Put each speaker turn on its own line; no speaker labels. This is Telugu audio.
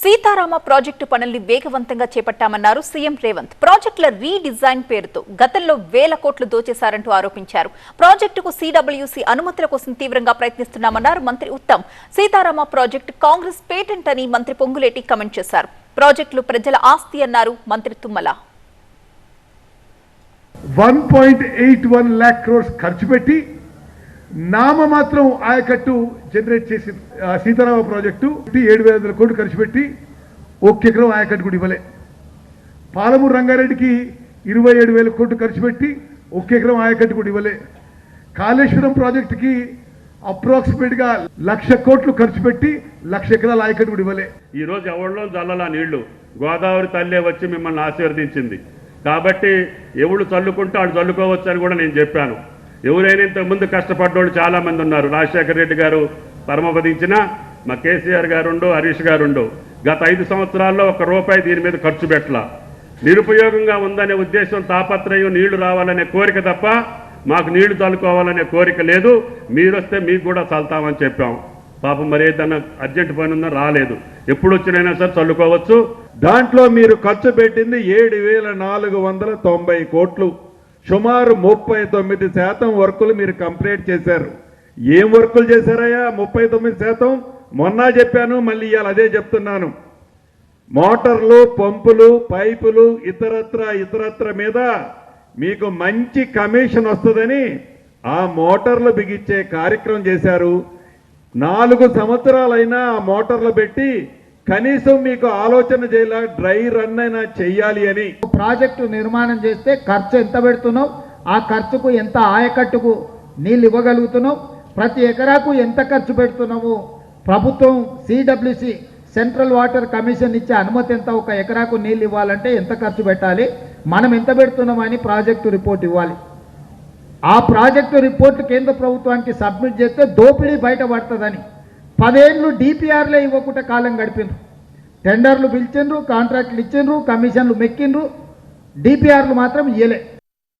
సీతారామ ప్రాజెక్టు పనుల్ని వేగవంతంగా చేపట్టామన్నారు సీఎం రేవంత్. ప్రాజెక్టుల రీడిజైన్ పేరుతో గతంలో వేల కోట్లు దోచేశారంటూ ఆరోపించారు. ప్రాజెక్టుకు సీడబ్ల్యూసీ అనుమతుల కోసం తీవ్రంగా ప్రయత్నిస్తున్నామన్నారు మంత్రి ఉత్తమ్. సీతారామ ప్రాజెక్టు కాంగ్రెస్ పేటెంట్ అని మంత్రి పొంగులేటి కామెంట్ చేశారు. ప్రాజెక్టులు ప్రజల ఆస్తి అన్నారు మంత్రి తుమ్మల.
1.81 lakh crores ఖర్చు పెట్టి నామమాత్రం ఆయకట్టు జనరేట్ చేసి సీతారామ ప్రాజెక్టు 7,500 కోట్లు ఖర్చు పెట్టి 1 ఎకరం ఆయకట్టు కూడా ఇవ్వలే. పాలమూరు రంగారెడ్డికి 27,000 కోట్లు ఖర్చు పెట్టి 1 ఎకరం ఆయకట్టు కూడా ఇవ్వలే. కాళేశ్వరం ప్రాజెక్టుకి అప్రాక్సిమేట్గా 1,00,000 కోట్లు ఖర్చు పెట్టి 1,00,000 ఎకరాల ఆయకట్టు కూడా ఇవ్వలే.
ఈ రోజు ఎవరిలో జల్లలా నీళ్లు గోదావరి తల్లే వచ్చి మిమ్మల్ని ఆశీర్వదించింది కాబట్టి ఎవరు చల్లుకుంటే వాళ్ళు చల్లుకోవచ్చు అని కూడా నేను చెప్పాను. ఎవరైనా ఇంతకుముందు కష్టపడ్డోళ్ళు చాలా మంది ఉన్నారు. రాజశేఖర రెడ్డి గారు పరమపదించిన మా కేసీఆర్ గారుండో హరీష్ గారుండో గత 5 సంవత్సరాల్లో ₹1 దీని మీద ఖర్చు పెట్టలా. నిరుపయోగంగా ఉందనే ఉద్దేశం, తాపత్రయం, నీళ్లు రావాలనే కోరిక తప్ప మాకు నీళ్లు చల్లుకోవాలనే కోరిక లేదు. మీరు వస్తే మీకు కూడా చల్లుతామని చెప్పాం. పాపం మరి ఏదన్నా అర్జెంట్ పని ఉందో రాలేదు. ఎప్పుడు వచ్చినైనా సరే చల్లుకోవచ్చు.
దాంట్లో మీరు ఖర్చు పెట్టింది 7,490 కోట్లు. సుమారు 39% వర్కులు మీరు కంప్లీట్ చేశారు. ఏం వర్కులు చేశారయ్యా? 39%. మొన్న చెప్పాను, మళ్ళీ ఇవాళ అదే చెప్తున్నాను. మోటార్లు, పంపులు, పైపులు, ఇతరత్ర మీద మీకు మంచి కమిషన్ వస్తుందని ఆ మోటార్లు బిగించే కార్యక్రమం చేశారు. 4 సంవత్సరాలైనా ఆ మోటార్లు పెట్టి కనీసం మీకు ఆలోచన చేయాల డ్రై రన్ అయినా చెయ్యాలి అని.
ప్రాజెక్టు నిర్మాణం చేస్తే ఖర్చు ఎంత పెడుతున్నావు, ఆ ఖర్చుకు ఎంత ఆయకట్టుకు నీళ్ళు ఇవ్వగలుగుతున్నావు, ప్రతి ఎకరాకు ఎంత ఖర్చు పెడుతున్నావు, ప్రభుత్వం సిడబ్ల్యూసి సెంట్రల్ వాటర్ కమిషన్ ఇచ్చే అనుమతి ఎంత, ఒక ఎకరాకు నీళ్ళు ఇవ్వాలంటే ఎంత ఖర్చు పెట్టాలి, మనం ఎంత పెడుతున్నామని ప్రాజెక్టు రిపోర్ట్ ఇవ్వాలి. ఆ ప్రాజెక్టు రిపోర్టు కేంద్ర ప్రభుత్వానికి సబ్మిట్ చేస్తే దోపిడీ బయటపడుతుందని 10 ఏళ్ళు డిపిఆర్లే ఇవ్వకుండా కాలం గడిపినరు. టెండర్లు పిలిచిండ్రు, కాంట్రాక్టులు ఇచ్చిండ్రు, కమిషన్లు మెక్కిండ్రు, డిపిఆర్లు మాత్రం ఇయ్యలే.